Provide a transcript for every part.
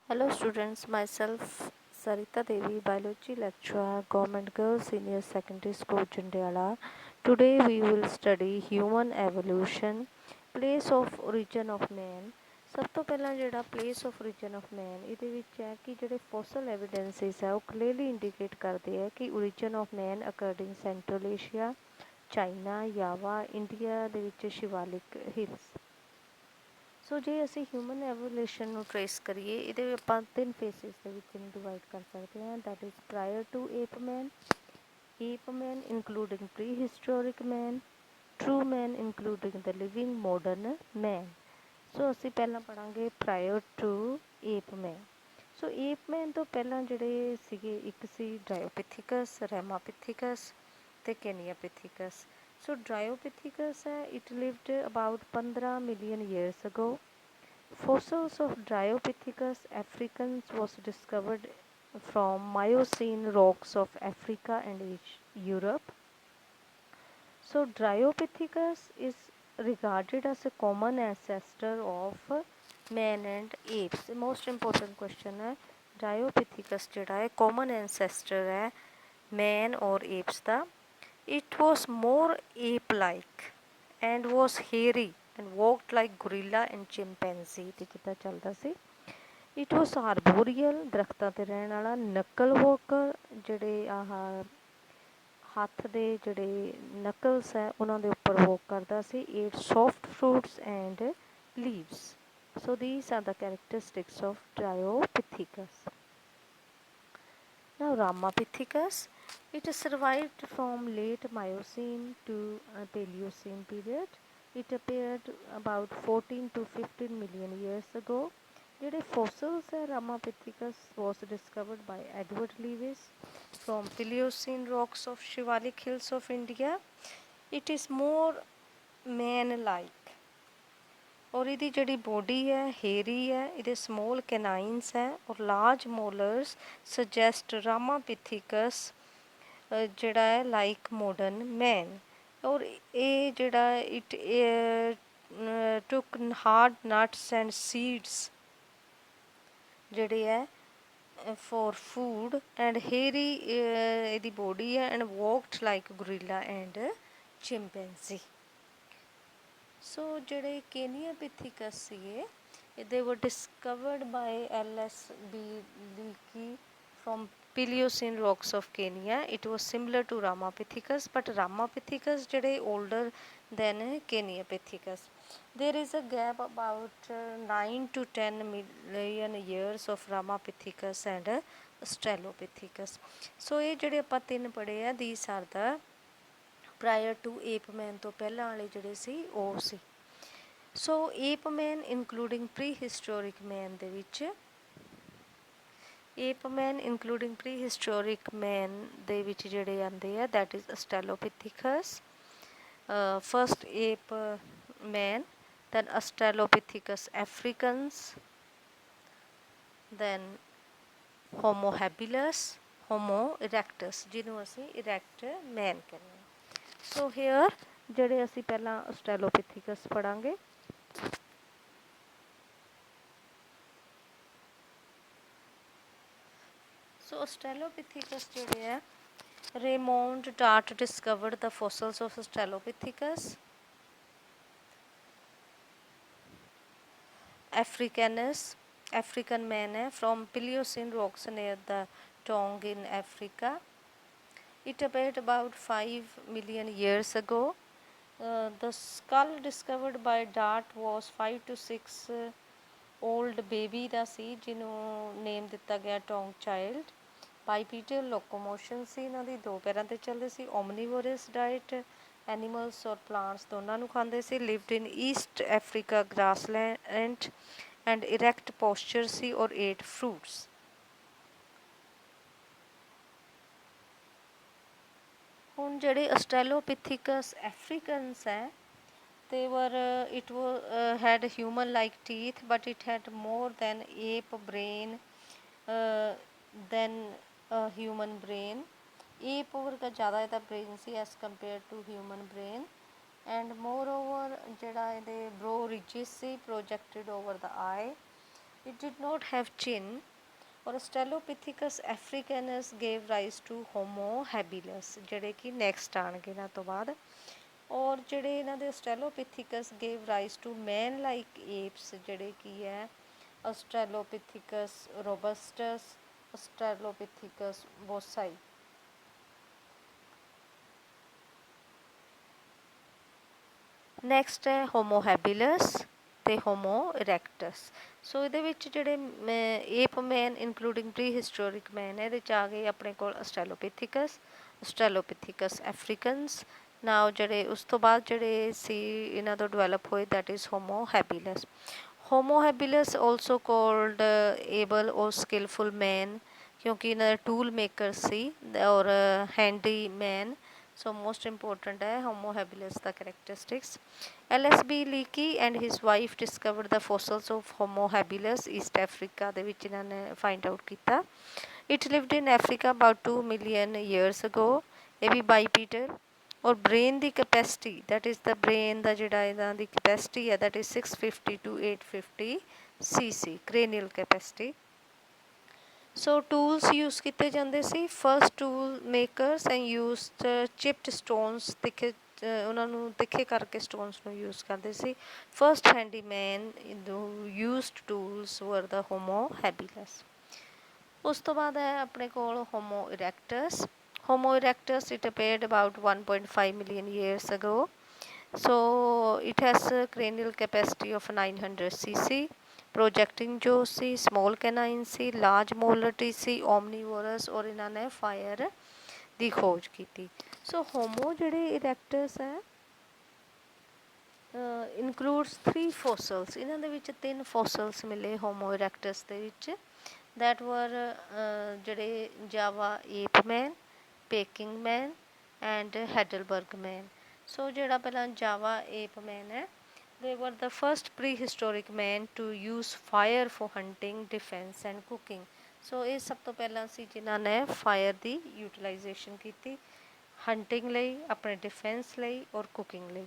Hello students, myself Sarita Devi, biology lecturer, Government Girls Senior Secondary School, Jandiala. Today we will study human evolution, place of origin of man. ਸਭ ਤੋਂ ਪਹਿਲਾਂ ਜਿਹੜਾ place of origin of ਮੈਨ ਇਹਦੇ ਵਿੱਚ ਹੈ ਕਿ ਜਿਹੜੇ fossil ਐਵੀਡੈਂਸਿਸ ਹੈ ਉਹ ਕਲੀਅਰਲੀ ਇੰਡੀਕੇਟ ਕਰਦੇ ਹੈ ਕਿ origin of man occurred in Central Asia, China, Java, India ਦੇ ਵਿੱਚ ਸ਼ਿਵਾਲਿਕ ਹਿਲਸ। ਸੋ ਜੇ ਅਸੀਂ ਹਿਊਮਨ ਐਵੋਲਿਊਸ਼ਨ ਨੂੰ ਟਰੇਸ ਕਰੀਏ ਇਹਦੇ ਆਪਾਂ ਤਿੰਨ ਫੇਸਿਸ ਦੇ ਵਿੱਚ ਇਹਨੂੰ ਡਿਵਾਈਡ ਕਰ ਸਕਦੇ ਹਾਂ। That is prior to ape man including prehistoric man, true man including the living modern man. So ਅਸੀਂ ਪਹਿਲਾਂ ਪੜ੍ਹਾਂਗੇ prior to ape man. So ape man ਤੋਂ ਪਹਿਲਾਂ ਜਿਹੜੇ ਸੀਗੇ ਇੱਕ ਸੀ ਡਰਾਇਓਪਿਥੀਕਸ, ਰੈਮਾਪਿਥੀਕਸ ਅਤੇ ਕੈਨੀਆਪਿਥੀਕਸ। So Dryopithecus it lived about 15 million years ago. Fossils of Dryopithecus africans was discovered from Miocene rocks of Africa and Europe. So Dryopithecus is regarded as a common ancestor of man and apes. The most important question है Dryopithecus ਜਿਹੜਾ है common ancestor है man और apes the. It was more ape-like and was hairy and walked like gorilla and chimpanzee ਤੇ ਜਿੱਦਾਂ ਚੱਲਦਾ ਸੀ। It was arboreal, ਦਰਖਤਾਂ ਤੇ ਰਹਿਣ ਵਾਲਾ, ਨਕਲ walker ਜਿਹੜੇ ਹੱਥ ਦੇ ਜਿਹੜੇ ਨਕਲਸ ਹੈ ਉਹਨਾਂ ਦੇ ਉੱਪਰ ਵੋਕ ਕਰਦਾ ਸੀ। ate soft fruits and leaves. So these are the characteristics of Dryopithecus. Now Ramapithecus, it survived from late Miocene to Paleocene period. It appeared about 14 to 15 million years ago. ਜਿਹੜੇ fossils ਹੈ Ramapithecus was discovered by Edward Lewis from Paleocene rocks of Shivalik Hills of India. It is more man-like. और ਇਹਦੀ ਜਿਹੜੀ body ਹੈ ਹੇਰੀ ਹੈ, ਇਹਦੇ small ਕੈਨਾਈਨਸ ਹੈ ਔਰ ਲਾਰਜ ਮੋਲਰਸ ਸਜੈਸਟ ਰਾਮਾਪਿਥੀਕਸ ਜਿਹੜਾ ਹੈ ਲਾਈਕ ਮਾਡਰਨ ਮੈਨ। ਔਰ ਇਹ ਜਿਹੜਾ it took hard nuts and seeds ਜਿਹੜੇ ਹੈ ਫॉर ਫੂਡ ਐਂਡ ਹੇਰੀ ਇਹਦੀ ਬੋਡੀ ਹੈ ਐਂਡ ਵੋਕਡ ਲਾਈਕ ਗੋਰੀਲਾ ਐਂਡ ਚਿੰਪੈਂਜ਼ੀ। ਸੋ ਜਿਹੜੇ ਕੇਨੀਆਪਿਥੀਕਸ ਸੀਗੇ they were discovered by L.S.B. Leakey from Paleocene rocks of Kenya. It was similar to Ramapithecus, but Ramapithecus ਜਿਹੜੇ older than Keniapithecus. There is a gap about 9 to 10 million years of Ramapithecus and Australopithecus. So ਇਹ ਜਿਹੜੇ ਆਪਾਂ ਤਿੰਨ ਪੜ੍ਹੇ ਆ these are the prior to ape man ਤੋਂ ਪਹਿਲਾਂ ਵਾਲੇ ਜਿਹੜੇ ਸੀ ਉਹ ਸੀ। So ape man including prehistoric man ਦੇ ਵਿੱਚ ਜਿਹੜੇ ਆਉਂਦੇ ਆ that is Australopithecus, first ape man, then Australopithecus africanus, then Homo habilis, Homo erectus ਜਿਹਨੂੰ ਅਸੀਂ ਇਰੈਕਟ ਮੈਨ ਕਹਿੰਦੇ ਹਾਂ। ਸੋ ਹੇਅਰ ਜਿਹੜੇ ਅਸੀਂ ਪਹਿਲਾਂ ਆਸਟ੍ਰੇਲੋਪਿਥੀਕਸ ਪੜ੍ਹਾਂਗੇ। ਸੋ ਆਸਟ੍ਰੇਲੋਪਿਥੀਕਸ ਜਿਹੜੇ ਹੈ Raymond Dart discovered the fossils of Australopithecus African man है from Paleocene rocks near the Tonga in Africa. It appeared about 5 million years ago. The skull discovered by Dart was 5 to 6 old baby ਦਾ ਸੀ ਜਿਹਨੂੰ name ਦਿੱਤਾ ਗਿਆ Taung child. Bipedal locomotion ਸੀ ਇਹਨਾਂ ਦੀ, ਦੋ ਪੈਰਾਂ 'ਤੇ ਚੱਲਦੇ ਸੀ। ਓਮਨੀਵੋਰਸ ਡਾਇਟ, ਐਨੀਮਲਸ ਔਰ ਪਲਾਂਟਸ ਦੋਨਾਂ ਨੂੰ ਖਾਂਦੇ ਸੀ। Lived in East Africa grassland and erect posture ਸੀ ਔਰ ਏਟ ਫਰੂਟਸ। ਹੁਣ ਜਿਹੜੇ ਆਸਟ੍ਰੇਲੋਪਿਥੀਕਸ ਐਫਰੀਕਨਸ ਹੈ they were had human like teeth, but it had more than ape brain than a human brain. ape ਵਰਗਾ ਜ਼ਿਆਦਾ ਇਹਦਾ brain C as compared to human brain, and moreover ਜਿਹੜਾ ਇਹਦੇ brow ridges C projected over the eye, It did not have chin. Australopithecus africanus gave rise to Homo habilis, ਜਿਹੜੇ ਕਿ next ਆਣਗੇ ਇਹਨਾਂ ਤੋਂ ਬਾਅਦ। ਔਰ ਜਿਹੜੇ ਇਹਨਾਂ ਦੇ Australopithecus gave rise to man like apes, ਜਿਹੜੇ ਕੀ ਹੈ Australopithecus robustus, Australopithecus bossai। Next ਹੈ ਹੋਮੋ ਹੈਬਿਲਸ ਅਤੇ ਹੋਮੋ ਇਰੈਕਟਸ। ਸੋ ਇਹਦੇ ਵਿੱਚ ਜਿਹੜੇ ਏਪ ਮੈਨ ਇਨਕਲੂਡਿੰਗ ਪ੍ਰੀ ਹਿਸਟੋਰਿਕ ਮੈਨ ਇਹਦੇ 'ਚ ਆ ਗਏ ਆਪਣੇ ਕੋਲ ਆਸਟ੍ਰੈਲੋਪਿਥੀਕਸ, ਆਸਟ੍ਰੈਲੋਪਿਥੀਕਸ ਐਫਰੀਕਨਸ। ਨਾਓ ਜਿਹੜੇ ਉਸ ਤੋਂ ਬਾਅਦ ਜਿਹੜੇ ਸੀ ਇਹਨਾਂ ਤੋਂ ਡਿਵੈਲਪ ਹੋਏ that is Homo habilis. Homo habilis also called able ਔਰ ਸਕਿਲਫੁਲ ਮੈਨ, ਕਿਉਂਕਿ ਇਹਨਾਂ ਦੇ ਟੂਲ ਮੇਕਰ ਸੀ ਔਰ handy man. So most important ਹੈ ਹੋਮੋ ਹੈਬਿਲਸ ਦਾ characteristics. LSB Leakey and his wife discovered the fossils of Homo habilis East Africa ਦੇ ਵਿੱਚ ਇਹਨਾਂ ਨੇ ਫਾਈਂਡ ਆਊਟ ਕੀਤਾ। It lived in Africa about 2 million years ago. ਇਹ ਵੀ bipedal. ਔਰ ਬ੍ਰੇਨ ਦੀ capacity that is the brain ਦਾ ਜਿਹੜਾ ਇਹਨਾਂ ਦੀ ਕੈਪੈਸਿਟੀ ਹੈ that is 650 to 850 cc cranial capacity. So tools use ਕੀਤੇ ਜਾਂਦੇ ਸੀ। First tool makers and used chipped stones, ਤਿੱਖੇ ਉਹਨਾਂ ਨੂੰ ਤਿੱਖੇ ਕਰਕੇ ਸਟੋਨਸ ਨੂੰ ਯੂਜ਼ ਕਰਦੇ ਸੀ। First handyman used tools were the homo ਹੈਬਿਲਸ। ਉਸ ਤੋਂ ਬਾਅਦ ਹੈ ਆਪਣੇ ਕੋਲ Homo erectus. Homo erectus it appeared about 1.5 million years ago. So it has cranial capacity of 900 cc, projecting jaw ਸੀ, ਸਮੋਲ ਕੈਨਾਈਨ ਸੀ, ਲਾਰਜ ਮੋਲਰਟੀ ਸੀ, ਓਮਨੀਵੋਰਸ, ਔਰ ਇਹਨਾਂ ਨੇ ਫਾਇਰ ਦੀ ਖੋਜ ਕੀਤੀ। ਸੋ ਹੋਮੋ ਜਿਹੜੇ ਇਰੈਕਟਸ ਹੈ ਇਨਕਲੂਡਸ 3 ਫੋਸਲਸ। ਇਹਨਾਂ ਦੇ ਵਿੱਚ 3 ਫੋਸਲਸ ਮਿਲੇ ਹੋਮੋ ਇਰੈਕਟਸ ਦੇ ਵਿੱਚ ਦੈਟ ਵਰ ਜਿਹੜੇ ਜਾਵਾ ਏਪ ਮੈਨ, ਪੇਕਿੰਗ ਮੈਨ ਐਂਡ ਹੈਡਲਬਰਗ ਮੈਨ। ਸੋ ਜਿਹੜਾ ਪਹਿਲਾਂ ਜਾਵਾ ਏਪ ਮੈਨ ਹੈ they were the first prehistoric men to use fire for hunting, defense and cooking। ਸੋ ਇਹ ਸਭ ਤੋਂ ਪਹਿਲਾਂ ਸੀ ਜਿਨ੍ਹਾਂ ਨੇ ਫਾਇਰ ਦੀ ਯੂਟੀਲਾਈਜੇਸ਼ਨ ਕੀਤੀ ਹੰਟਿੰਗ ਲਈ, ਆਪਣੇ ਡਿਫੈਂਸ ਲਈ ਔਰ ਕੁਕਿੰਗ ਲਈ।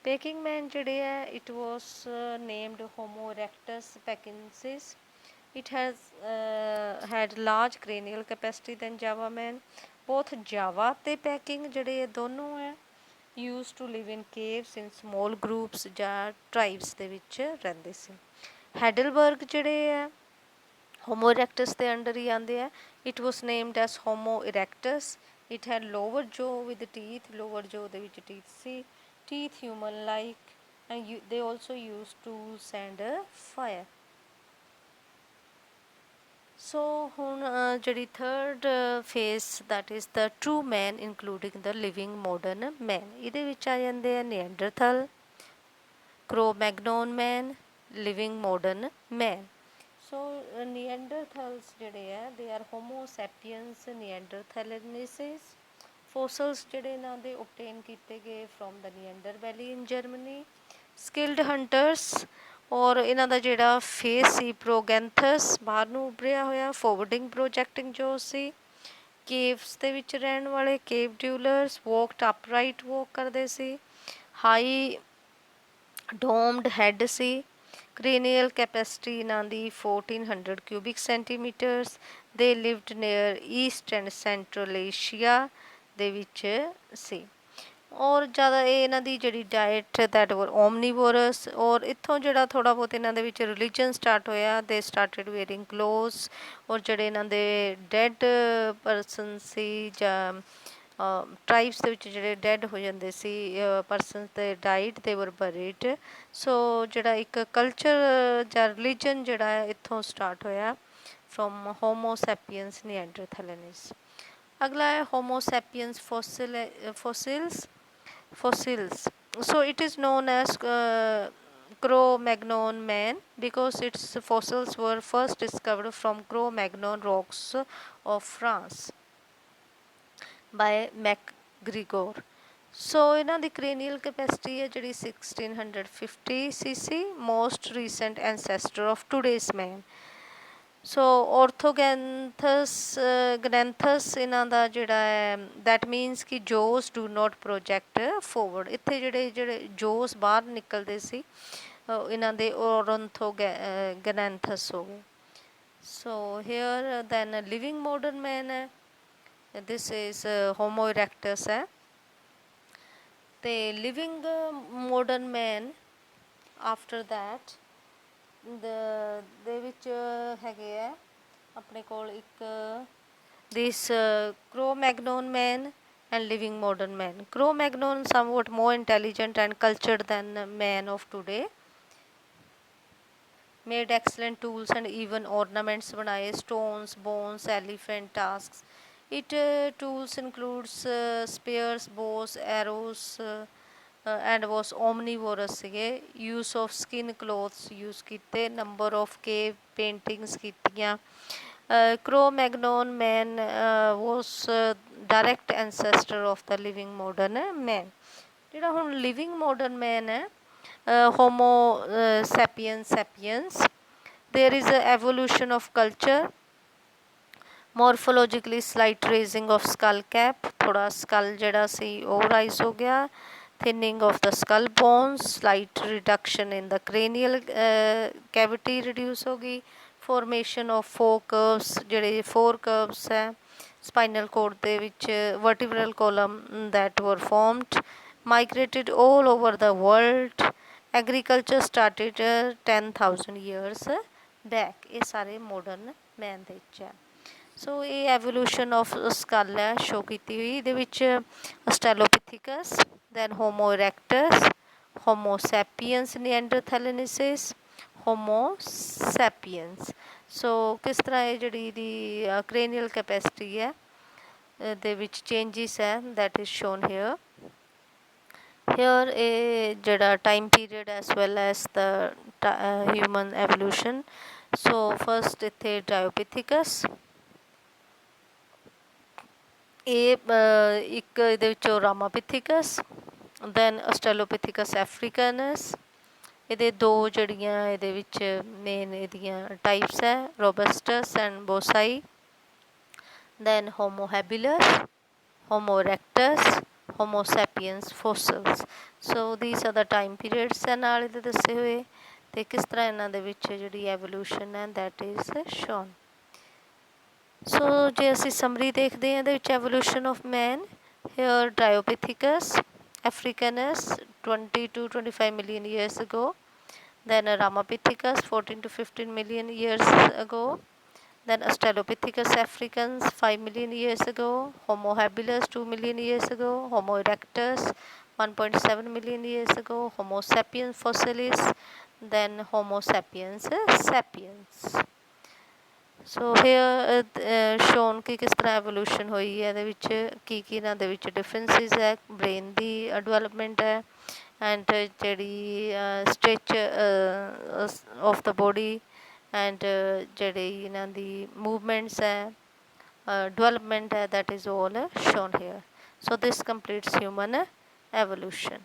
ਪੇਕਿੰਗ ਮੈਨ ਜਿਹੜੇ ਹੈ it was named Homo erectus pekinensis. It has had large cranial capacity than Java man. Both Java ਅਤੇ ਪੈਕਿੰਗ ਜਿਹੜੇ ਇਹ ਦੋਨੋਂ ਹੈ used to live in caves in small groups ਜਾਂ ਟਰਾਈਬਸ ਦੇ ਵਿੱਚ ਰਹਿੰਦੇ ਸੀ। ਹੈਡਲਬਰਗ ਜਿਹੜੇ ਹੈ ਹੋਮੋ ਇਰੈਕਟਸ ਦੇ ਅੰਡਰ ਹੀ ਆਉਂਦੇ ਹੈ। It was named as Homo erectus. It had lower jaw with teeth, lower jaw ਦੇ ਵਿੱਚ ਟੀਥ ਸੀ, teeth human like and they also use tools and fire. So ਹੁਣ ਜਿਹੜੀ third phase that is the true man including the living modern man. ਇਹਦੇ ਵਿੱਚ ਆ ਜਾਂਦੇ ਆ ਨੀਐਂਡਰਥਲ, ਕ੍ਰੋ-ਮੈਗਨੋਨ ਮੈਨ, ਲਿਵਿੰਗ ਮੋਡਰਨ ਮੈਨ। ਸੋ ਨੀਐਂਡਰਥਲਸ ਜਿਹੜੇ ਹੈ ਦੇ ਆਰ ਹੋਮੋ ਸੈਪੀਅੰਸ ਨੀਐਂਡਰਥੈਲੇਨਿਸਿਸ। ਫੋਸਲਸ ਜਿਹੜੇ ਇਹਨਾਂ ਦੇ ਓਬਟੇਨ ਕੀਤੇ ਗਏ from the Neander valley in Germany. Skilled hunters ਔਰ ਇਹਨਾਂ ਦਾ ਜਿਹੜਾ ਫੇਸ ਸੀ ਪ੍ਰੋਗੈਂਥਸ ਬਾਹਰ ਨੂੰ ਉੱਭਰਿਆ ਹੋਇਆ, ਫੋਰਵਰਡਿੰਗ ਪ੍ਰੋਜੈਕਟਿੰਗ ਜੋ ਸੀ। ਕੇਵਸ ਦੇ ਵਿੱਚ ਰਹਿਣ ਵਾਲੇ ਕੇਵ ਡਿਊਲਰਸ ਵੋਕਡ ਅਪਰਾਈਟ ਵੋਕ ਕਰਦੇ ਸੀ। ਹਾਈ ਡੋਮਡ ਹੈਡ ਸੀ। ਕ੍ਰੇਨੀਅਲ ਕੈਪੈਸਿਟੀ ਇਹਨਾਂ ਦੀ 1400 ਕਿਊਬਿਕ ਸੈਂਟੀਮੀਟਰਸ। ਦੇ lived near East and central Asia ਦੇ ਵਿੱਚ ਸੀ। ਔਰ ਜ਼ਿਆਦਾ ਇਹ ਇਹਨਾਂ ਦੀ ਜਿਹੜੀ ਡਾਇਟ ਦੈਟ ਵਰ ਓਮਨੀਵੋਰਸ। ਔਰ ਇੱਥੋਂ ਜਿਹੜਾ ਥੋੜ੍ਹਾ ਬਹੁਤ ਇਹਨਾਂ ਦੇ ਵਿੱਚ ਰਿਲੀਜਨ ਸਟਾਰਟ ਹੋਇਆ। ਦੇ ਸਟਾਰਟਡ ਵੇਅਰਿੰਗ ਕਲੋਥ। ਔਰ ਜਿਹੜੇ ਇਹਨਾਂ ਦੇ ਡੈਡ ਪਰਸਨ ਸੀ ਜਾਂ ਟਰਾਈਬਸ ਦੇ ਵਿੱਚ ਜਿਹੜੇ ਡੈਡ ਹੋ ਜਾਂਦੇ ਸੀ ਪਰਸਨ ਦੇ ਡਾਈਡ ਦੇ ਵਰ ਬਰੀਡ। ਸੋ ਜਿਹੜਾ ਇੱਕ ਕਲਚਰ ਜਾਂ ਰਿਲੀਜਨ ਜਿਹੜਾ ਹੈ ਇੱਥੋਂ ਸਟਾਰਟ ਹੋਇਆ ਫਰੋਮ ਹੋਮੋ ਸੈਪੀਅੰਸ ਨੀਐਂਡਰਥੈਲੇਨਿਸ। ਅਗਲਾ ਹੈ homo ਸੈਪੀਅੰਸ ਫੋਸਿਲਸ। So it is known as Cro-Magnon man because its fossils were first discovered from Cro-Magnon rocks of France by MacGregor। ਸੋ ਇਹਨਾਂ ਦੀ ਕ੍ਰੇਨੀਅਲ ਕੈਪੈਸਿਟੀ ਹੈ ਜਿਹੜੀ 1650 cc। Most recent ਐਨਸੈਸਟਰ of today's ਮੈਨ। ਸੋ ਗਨੈਂਥਸ ਇਹਨਾਂ ਦਾ ਜਿਹੜਾ ਹੈ ਦੈਟ ਮੀਨਸ ਕਿ ਜੋਸ do not project forward. ਇੱਥੇ ਜਿਹੜੇ ਜੋਸ ਬਾਹਰ ਨਿਕਲਦੇ ਸੀ ਇਹਨਾਂ ਦੇ ਗਨੈਂਥਸ ਹੋ ਗਏ। So here then a living modern man this is Homo erectus है ਤੇ living modern man after that ਦੇ ਵਿੱਚ ਹੈਗੇ ਆ ਆਪਣੇ ਕੋਲ ਇੱਕ this Cro-Magnon man and living modern man. Cro-Magnon somewhat more intelligent and cultured than man of today. Made excellent tools and even ornaments बनाए stones, bones, elephant tusks. It tools includes spears, bows, arrows and was omnivorous ਸੀਗੇ use of skin clothes use ਕੀਤੇ number of cave paintings ਕੀਤੀਆਂ Cro-Magnon man was direct ancestor of the living modern man ਜਿਹੜਾ ਹੁਣ living modern man ਹੈ Homo sapiens sapiens there is a evolution of culture morphologically slight raising of skull cap ਥੋੜਾ skull ਜਿਹੜਾ ਸੀ ਉਹ rise ਹੋ ਗਿਆ thinning of the skull bones slight reduction in the cranial cavity reduce ਹੋ ਗਈ formation of four curves ਜਿਹੜੇ four curves ਹੈ spinal cord ਦੇ ਵਿੱਚ vertebral column that were formed migrated all over the world agriculture started 10,000 years back ਇਹ ਸਾਰੇ modern man ਦੇ ਵਿੱਚ ਹੈ ਸੋ ਇਹ ਐਵੋਲੂਸ਼ਨ ਆਫ ਸਕਲ ਹੈ ਸ਼ੋ ਕੀਤੀ ਹੋਈ ਇਹਦੇ ਵਿੱਚ Australopithecus then Homo erectus Homo sapiens neanderthalensis Homo sapiens so ਕਿਸ ਤਰ੍ਹਾਂ ਇਹ ਜਿਹੜੀ ਇਹਦੀ ਕ੍ਰੇਨੀਅਲ ਕੈਪੈਸਿਟੀ ਹੈ ਦੇ ਵਿੱਚ ਚੇਂਜਿਸ ਹੈ that is shown here here ਇਹ ਜਿਹੜਾ time period as well as the human evolution so first ਇੱਥੇ ਡਰਾਇਓਪਿਥੀਕਸ ਇਹ ਇੱਕ ਇਹਦੇ ਵਿੱਚੋਂ ਰਾਮਾਪਿਥੀਕਸ ਦੈਨ ਆਸਟ੍ਰੇਲੋਪਿਥੀਕਸ ਐਫਰੀਕਨਸ ਇਹਦੇ ਦੋ ਜਿਹੜੀਆਂ ਇਹਦੇ ਵਿੱਚ ਮੇਨ ਇਹਦੀਆਂ ਟਾਈਪਸ ਹੈ robustus and boisei then Homo habilis Homo erectus Homo sapiens fossils so these are the time periods ਹੈ ਨਾਲ ਇਹਦੇ ਦੱਸੇ ਹੋਏ ਅਤੇ ਕਿਸ ਤਰ੍ਹਾਂ ਇਹਨਾਂ ਦੇ ਵਿੱਚ ਜਿਹੜੀ ਐਵੋਲੂਸ਼ਨ ਹੈ ਦੈਟ ਇਜ਼ ਸ਼ੋਨ ਸੋ ਜੇ ਅਸੀਂ ਸਮਰੀ ਦੇਖਦੇ ਹਾਂ ਇਹਦੇ ਵਿੱਚ evolution of man here Dryopithecus africanus 20 to 25 million years ago then Ramapithecus 14 to 15 million years ago then Australopithecus africans 5 million years ago Homo habilis 2 million years ago Homo erectus 1.7 million years ago Homo sapiens fossilis then Homo sapiens sapiens so hair shown ਕਿ ਕਿਸ ਤਰ੍ਹਾਂ evolution ਹੋਈ ਹੈ ਇਹਦੇ ਵਿੱਚ ਕੀ ਇਹਨਾਂ ਦੇ ਵਿੱਚ ਡਿਫਰੈਂਸਿਸ ਹੈ ਬ੍ਰੇਨ ਦੀ ਡਿਵੈਲਪਮੈਂਟ ਹੈ ਐਂਡ ਜਿਹੜੀ stitch of the body and ਜਿਹੜੀ ਇਹਨਾਂ ਦੀ ਮੂਵਮੈਂਟਸ ਹੈ ਡਿਵੈਲਪਮੈਂਟ ਹੈ that is all shown here so this completes human evolution